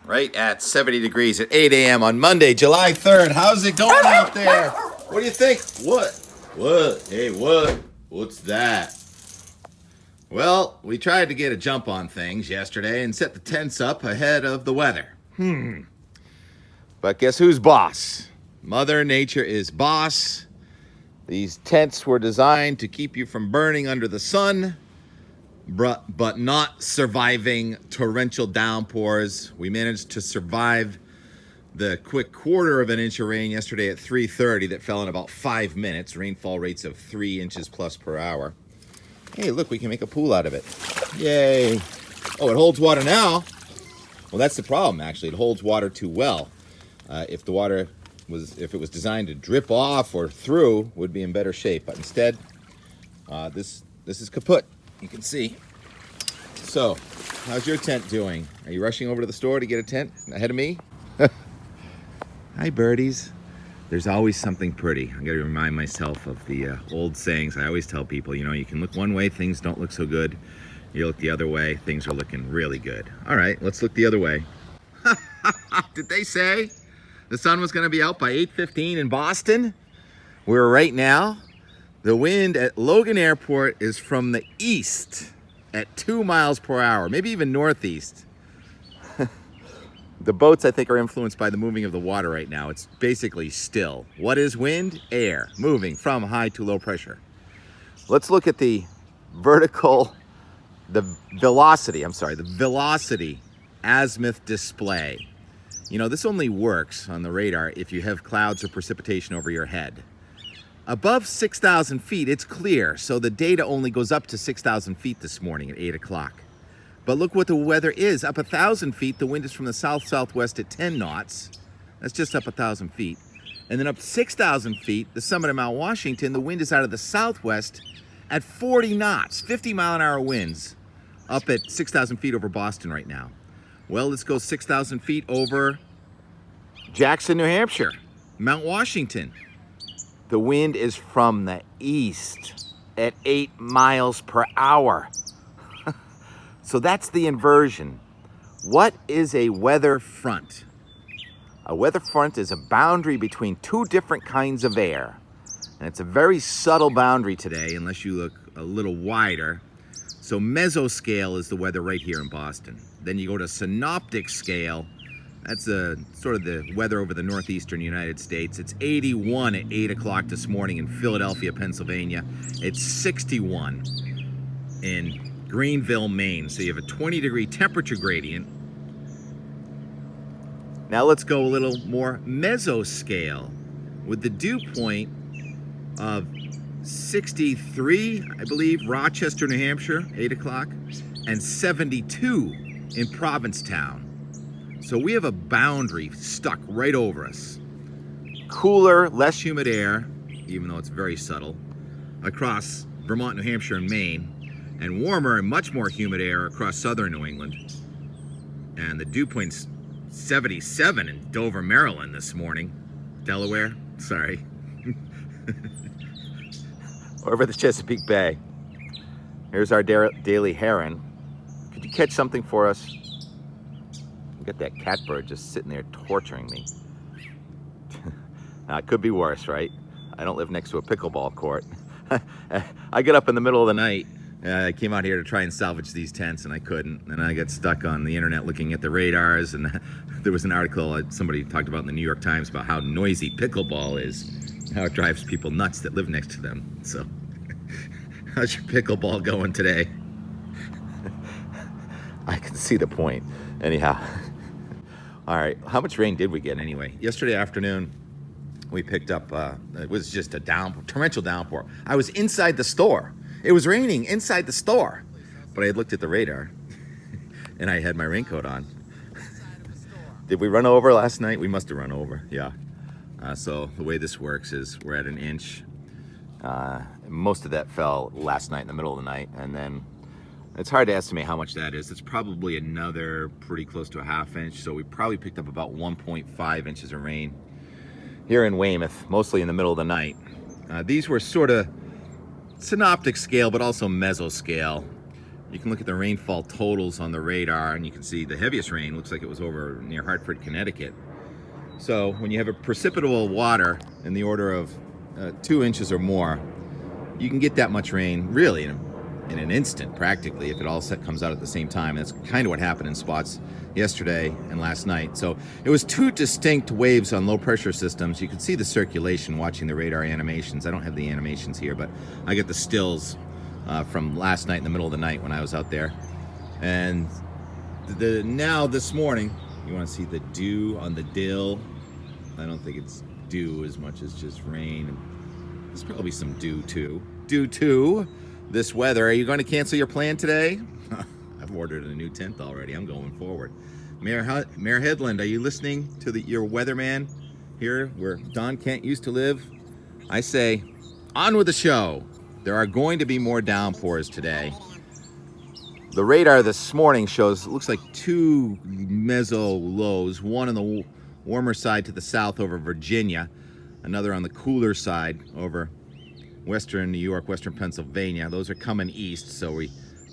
right at 70 degrees at 8 a.m. on Monday, July 3rd. How's it going out there? What do you think? What? Hey, what? What's that? Well, we tried to get a jump on things yesterday and set the tents up ahead of the weather. But guess who's boss? Mother Nature is boss. These tents were designed to keep you from burning under the sun, but not surviving torrential downpours. We managed to survive the quick quarter of an inch of rain yesterday at 3:30 that fell in about 5 minutes. Rainfall rates of 3 inches plus per hour. Hey, look, we can make a pool out of it. Yay. Oh, it holds water now. Well, that's the problem, actually. It holds water too well. If it was designed to drip off or through, would be in better shape. But instead, this is kaput. You can see. So, how's your tent doing? Are you rushing over to the store to get a tent ahead of me? Hi, birdies. There's always something pretty. I got to remind myself of the old sayings. I always tell people, you can look one way, things don't look so good. You look the other way, things are looking really good. All right, let's look the other way. Did they say the sun was going to be out by 8:15 in Boston? We're right now. The wind at Logan Airport is from the east at 2 miles per hour, maybe even northeast. The boats, I think, are influenced by the moving of the water right now. It's basically still. What is wind? Air moving from high to low pressure. Let's look at the velocity azimuth display. This only works on the radar if you have clouds or precipitation over your head. Above 6,000 feet, it's clear, so the data only goes up to 6,000 feet this morning at 8 o'clock. But look what the weather is. Up 1,000 feet, the wind is from the south-southwest at 10 knots. That's just up 1,000 feet. And then up 6,000 feet, the summit of Mount Washington, the wind is out of the southwest at 40 knots, 50-mile-an-hour winds up at 6,000 feet over Boston right now. Well, let's go 6,000 feet over Jackson, New Hampshire, Mount Washington. The wind is from the east at 8 miles per hour. So that's the inversion. What is a weather front? A weather front is a boundary between two different kinds of air. And it's a very subtle boundary today, unless you look a little wider. So mesoscale is the weather right here in Boston. Then you go to synoptic scale. That's sort of the weather over the northeastern United States. It's 81 at 8 o'clock this morning in Philadelphia, Pennsylvania. It's 61 in Greenville, Maine. So you have a 20-degree temperature gradient. Now let's go a little more mesoscale with the dew point of 63, I believe, Rochester, New Hampshire, 8 o'clock, and 72 in Provincetown. So we have a boundary stuck right over us. Cooler, less humid air, even though it's very subtle, across Vermont, New Hampshire, and Maine, and warmer and much more humid air across southern New England. And the dew point's 77 in Dover, Maryland this morning. Delaware, sorry. Over the Chesapeake Bay. Here's our daily heron. Could you catch something for us? Got that catbird just sitting there torturing me. Now, it could be worse, right? I don't live next to a pickleball court. I get up in the middle of the night. I came out here to try and salvage these tents, and I couldn't. And I got stuck on the internet looking at the radars, and there was an article somebody talked about in the New York Times about how noisy pickleball is, how it drives people nuts that live next to them. So, how's your pickleball going today? I can see the point. Anyhow. All right, how much rain did we get anyway? Yesterday afternoon, we picked up, it was just a torrential downpour. I was inside the store. It was raining inside the store. But I had looked at the radar, and I had my raincoat on. Did we run over last night? We must have run over, yeah. So the way this works is we're at an inch. Most of that fell last night in the middle of the night, and then it's hard to estimate how much that is. It's probably another pretty close to a ½ inch. So we probably picked up about 1.5 inches of rain here in Weymouth, mostly in the middle of the night. These were sort of synoptic scale, but also mesoscale. You can look at the rainfall totals on the radar, and you can see the heaviest rain looks like it was over near Hartford, Connecticut. So when you have a precipitable water in the order of 2 inches or more, you can get that much rain really in an instant, practically, if it all comes out at the same time. That's kind of what happened in spots yesterday and last night. So it was 2 distinct waves on low pressure systems. You can see the circulation watching the radar animations. I don't have the animations here, but I get the stills from last night in the middle of the night when I was out there. And now this morning, you want to see the dew on the dill. I don't think it's dew as much as just rain. There's probably some dew too. Due to this weather, are you going to cancel your plan today? I've ordered a new tent already. I'm going forward. Mayor Headland, are you listening to your weatherman here where Don Kent used to live? I say, on with the show. There are going to be more downpours today. The radar this morning shows, it looks like 2 meso lows, one on the warmer side to the south over Virginia, another on the cooler side over western New York, western Pennsylvania. Those are coming east, so we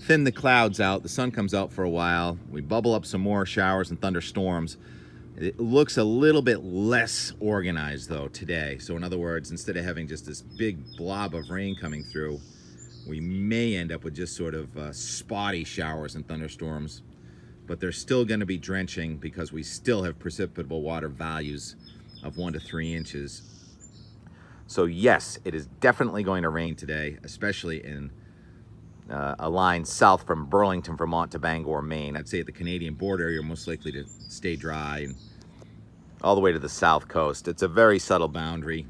thin the clouds out. The sun comes out for a while. We bubble up some more showers and thunderstorms. It looks a little bit less organized, though, today. So in other words, instead of having just this big blob of rain coming through, we may end up with just sort of spotty showers and thunderstorms. But they're still going to be drenching because we still have precipitable water values of 1 to 3 inches. So yes, it is definitely going to rain today, especially in a line south from Burlington, Vermont to Bangor, Maine. I'd say at the Canadian border, you're most likely to stay dry, and all the way to the south coast. It's a very subtle boundary.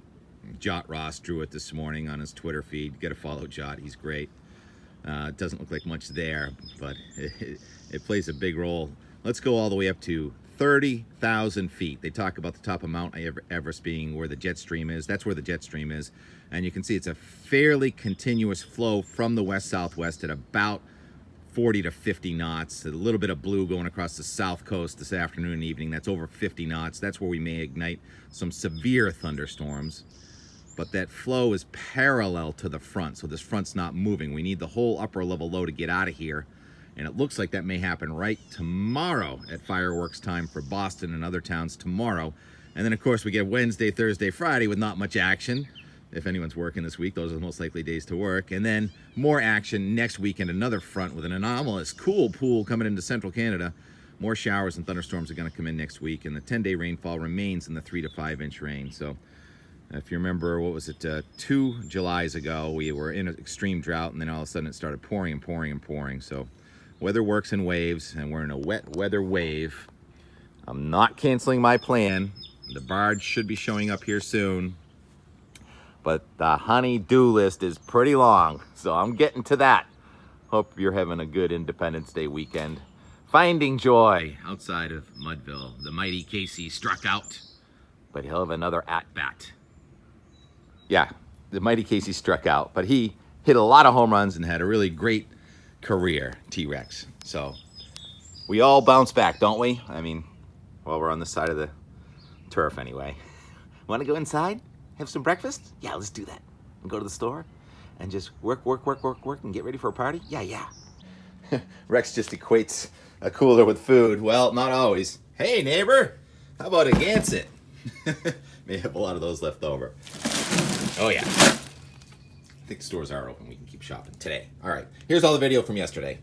Jot Ross drew it this morning on his Twitter feed. Get a follow Jot, he's great. It doesn't look like much there, but it plays a big role. Let's go all the way up to 30,000 feet. They talk about the top of Mount Everest being where the jet stream is. That's where the jet stream is. And you can see it's a fairly continuous flow from the west-southwest at about 40 to 50 knots. A little bit of blue going across the south coast this afternoon and evening. That's over 50 knots. That's where we may ignite some severe thunderstorms. But that flow is parallel to the front, so this front's not moving. We need the whole upper level low to get out of here. And it looks like that may happen right tomorrow at fireworks time for Boston and other towns tomorrow. And then, of course, we get Wednesday, Thursday, Friday with not much action. If anyone's working this week, those are the most likely days to work. And then more action next weekend, another front with an anomalous cool pool coming into central Canada. More showers and thunderstorms are going to come in next week, and the 10-day rainfall remains in the 3 to 5 inch range. So if you remember, what was it, 2 Julys ago, we were in an extreme drought, and then all of a sudden it started pouring and pouring and pouring. So weather works in waves, and we're in a wet weather wave. I'm not canceling my plan. The barge should be showing up here soon. But the honey-do list is pretty long, so I'm getting to that. Hope you're having a good Independence Day weekend. Finding joy outside of Mudville. The mighty Casey struck out, but he'll have another at-bat. Yeah, the mighty Casey struck out, but he hit a lot of home runs and had a really great career, T-Rex. So we all bounce back, don't we? I mean, while we're on the side of the turf anyway. Want to go inside? Have some breakfast? Yeah, let's do that. And go to the store and just work, and get ready for a party? Yeah. Rex just equates a cooler with food. Well, not always. Hey, neighbor, how about a Gansett? May have a lot of those left over. Oh, yeah. I think the stores are open. We can keep shopping today. All right, here's all the video from yesterday.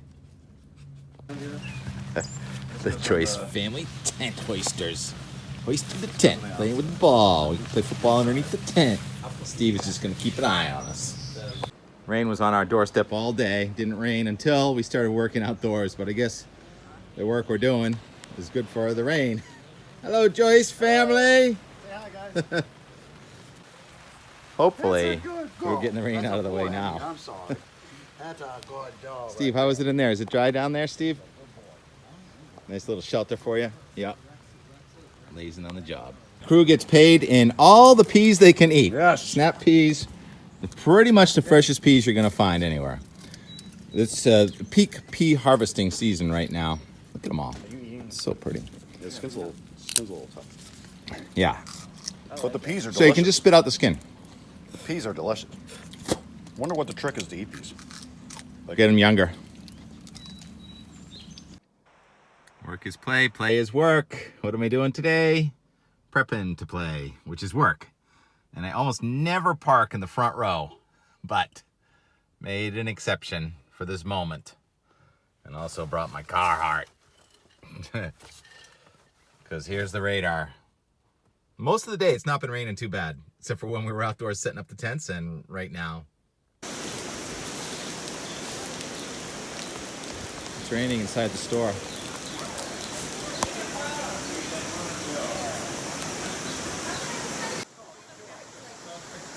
The Choice family tent hoisters. Hoisted the tent, playing with the ball. We can play football underneath the tent. Steve is just going to keep an eye on us. Rain was on our doorstep all day. Didn't rain until we started working outdoors, but I guess the work we're doing is good for the rain. Hello, Joyce family. Hi, guys. Hopefully, we're getting the rain out of the way now. I'm sorry. That's a good dog. Steve, how is it in there? Is it dry down there, Steve? Nice little shelter for you. Yep. Lazing on the job. Crew gets paid in all the peas they can eat. Yes. Snap peas. Pretty much the freshest peas you're going to find anywhere. It's peak pea harvesting season right now. Look at them all. It's so pretty. The skin's a little tough. Yeah. But the peas are delicious. So you can just spit out the skin. The peas are delicious. Wonder what the trick is to eat these. Get them younger. Work is play, play is work. What am I doing today? Prepping to play, which is work. And I almost never park in the front row, but made an exception for this moment. And also brought my Carhartt. Because here's the radar. Most of the day, it's not been raining too bad, except for when we were outdoors setting up the tents, and right now. It's raining inside the store.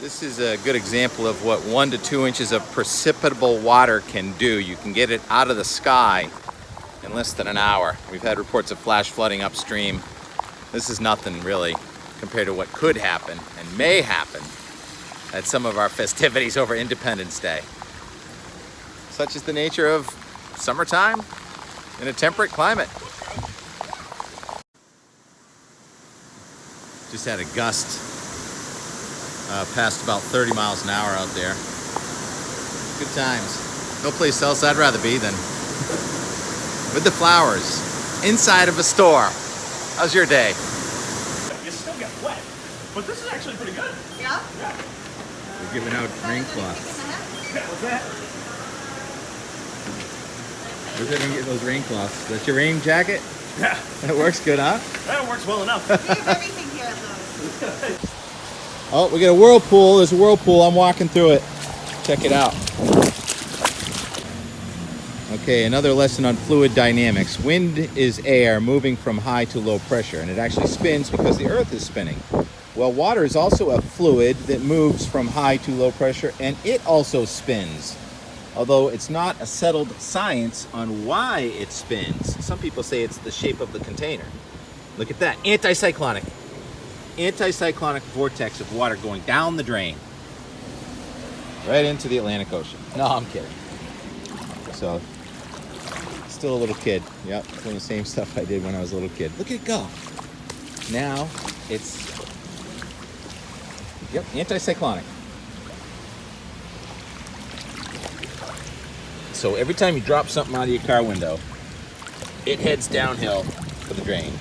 This is a good example of what 1 to 2 inches of precipitable water can do. You can get it out of the sky in less than an hour. We've had reports of flash flooding upstream. This is nothing really compared to what could happen and may happen at some of our festivities over Independence Day. Such is the nature of summertime in a temperate climate. Just had a gust past about 30 miles an hour out there. Good times. No place else I'd rather be than with the flowers inside of a store. How's your day? You still get wet, but this is actually pretty good. Yeah? Yeah. We're giving out rain cloths. What's that? Where's everyone getting those rain cloths? That's your rain jacket? Yeah. That works good, huh? That works well enough. We have everything here at Lowe's. Oh, we got a whirlpool. There's a whirlpool. I'm walking through it. Check it out. Okay, another lesson on fluid dynamics. Wind is air moving from high to low pressure, and it actually spins because the earth is spinning. Well, water is also a fluid that moves from high to low pressure, and it also spins. Although it's not a settled science on why it spins. Some people say it's the shape of the container. Look at that, anticyclonic vortex of water going down the drain. Right into the Atlantic Ocean. No, I'm kidding. So, still a little kid. Yep, doing the same stuff I did when I was a little kid. Look at it go. Now, it's, yep, anticyclonic. So every time you drop something out of your car window, it heads downhill for the drain.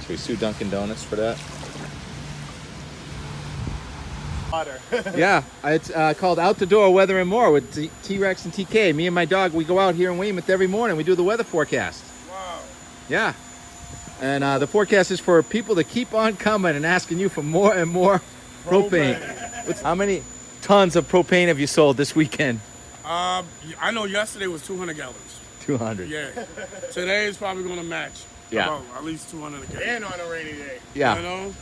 Should we sue Dunkin' Donuts for that? Water. Yeah, it's called Out the Door Weather and More with T-Rex and TK. Me and my dog, we go out here in Weymouth every morning. We do the weather forecast. Wow. Yeah. And the forecast is for people to keep on coming and asking you for more and more propane. How many tons of propane have you sold this weekend? I know yesterday was 200 gallons. 200. Yeah. Today is probably going to match. Yeah. About at least 200 a gallon. And on a rainy day. Yeah. You know?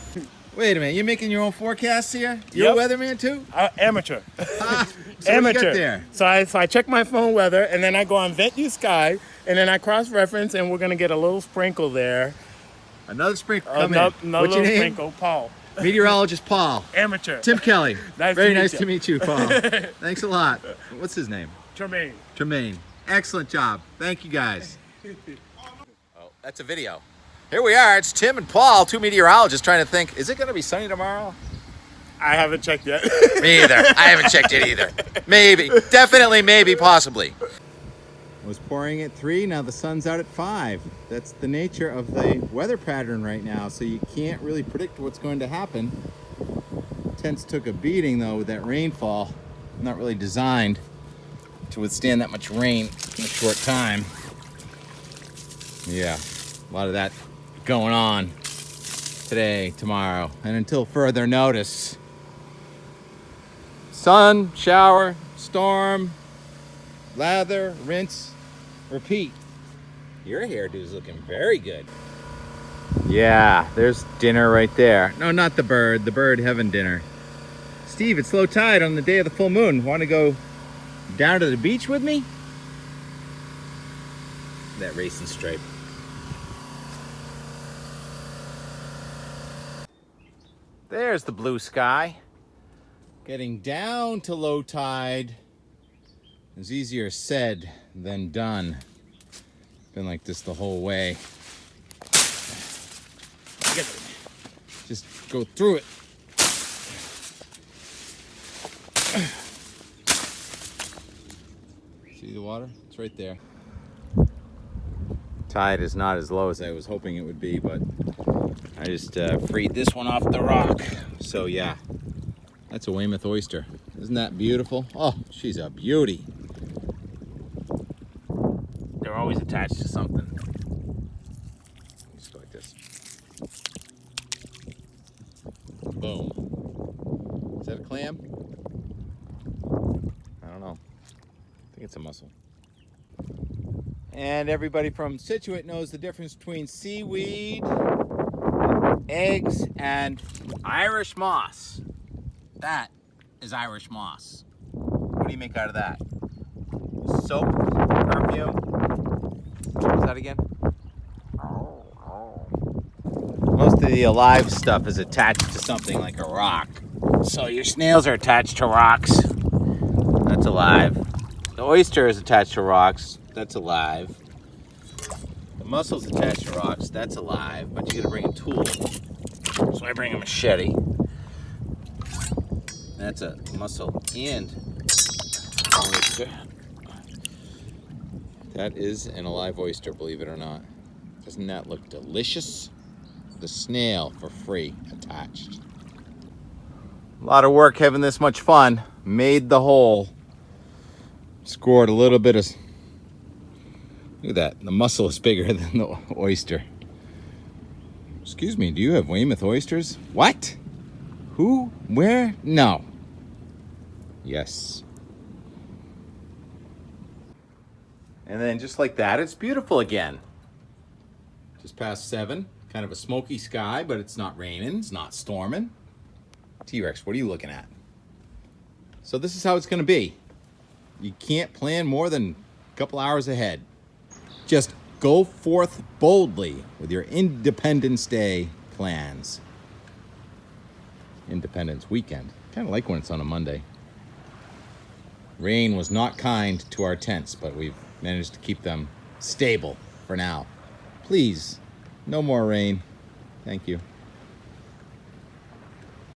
Wait a minute, you're making your own forecasts here? You're Yep. a weatherman too? Amateur. So what you Amateur. got there? So I check my phone weather, and then I go on VetU Sky, and then I cross-reference, and we're going to get a little sprinkle there. Another sprinkle. Come Another in. What's your little name? sprinkle, Paul. Meteorologist Paul. Amateur. Tim Kelly. Nice Very to meet nice you. to meet you, Paul. Thanks a lot. What's his name? Tremaine. Tremaine. Excellent job. Thank you guys. Oh, that's a video. Here we are. It's Tim and Paul, two meteorologists, trying to think, is it going to be sunny tomorrow? I haven't checked yet. Me either. I haven't checked it either. Maybe. Definitely, maybe, possibly. It was pouring at 3. Now the sun's out at 5. That's the nature of the weather pattern right now, so you can't really predict what's going to happen. Tents took a beating, though, with that rainfall. Not really designed to withstand that much rain in a short time. Yeah, a lot of that going on today, tomorrow, and until further notice. Sun, shower, storm, lather, rinse, repeat. Your hairdo's looking very good. Yeah, there's dinner right there. No, not the bird heaven dinner. Steve, it's low tide on the day of the full moon. Want to go down to the beach with me? That racing stripe. There's the blue sky. Getting down to low tide is easier said than done. Been like this the whole way. Just go through it. See the water? It's right there. Tide is not as low as I was hoping it would be, but I just freed this one off the rock. So yeah, that's a Weymouth oyster. Isn't that beautiful? Oh, she's a beauty. They're always attached to something. Just go like this. Boom. Is that a clam? I don't know. I think it's a mussel. And everybody from Scituate knows the difference between seaweed, eggs, and Irish moss. That is Irish moss. What do you make out of that? Soap? Perfume? What was that again? Most of the alive stuff is attached to something like a rock. So your snails are attached to rocks. That's alive. The oyster is attached to rocks. That's alive. The mussel's attached to rocks. That's alive. But you gotta bring a tool. So I bring a machete. That's a mussel and oyster. That is an alive oyster, believe it or not. Doesn't that look delicious? The snail for free attached. A lot of work having this much fun. Made the hole. Scored a little bit of... Look at that. The mussel is bigger than the oyster. Excuse me, do you have Weymouth oysters? What? Who? Where? No. Yes. And then just like that, it's beautiful again. Just past 7. Kind of a smoky sky, but it's not raining. It's not storming. T-Rex, what are you looking at? So this is how it's going to be. You can't plan more than a couple hours ahead. Just go forth boldly with your Independence Day plans. Independence weekend. Kind of like when it's on a Monday. Rain was not kind to our tents, but we've managed to keep them stable for now. Please, no more rain. Thank you.